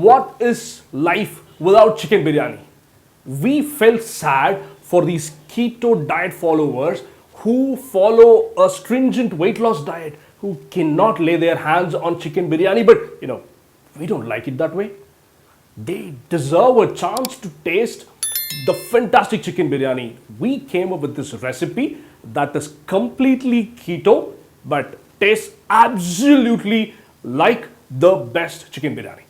what is life without chicken biryani? We felt sad for these keto diet followers who follow a stringent weight loss diet, who cannot lay their hands on chicken biryani, but we don't like it that way. They deserve a chance to taste the fantastic chicken biryani. We came up with this recipe that is completely keto but tastes absolutely like the best chicken biryani.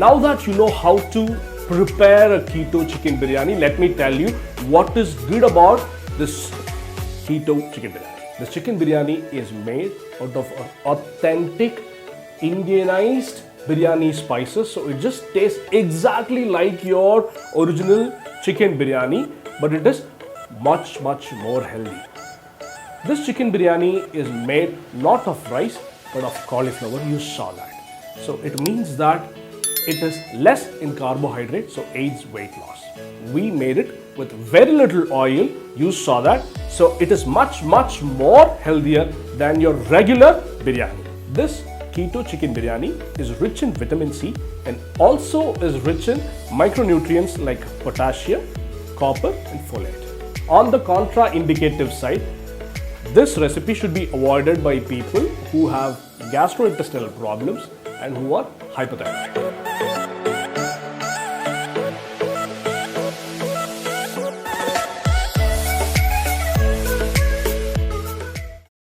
Now that you know how to prepare a keto chicken biryani, let me tell you what is good about this keto chicken biryani. This chicken biryani is made out of authentic Indianized biryani spices, so it just tastes exactly like your original chicken biryani, but it is much more healthy. This chicken biryani is made not of rice but of cauliflower. You saw that. So it means that it is less in carbohydrate, so aids weight loss. We made it with very little oil. You saw that. So it is much more healthier than your regular biryani. This keto chicken biryani is rich in vitamin C and also is rich in micronutrients like potassium, copper and folate. On the contraindicative side, this recipe should be avoided by people who have gastrointestinal problems and who are hypothyroid.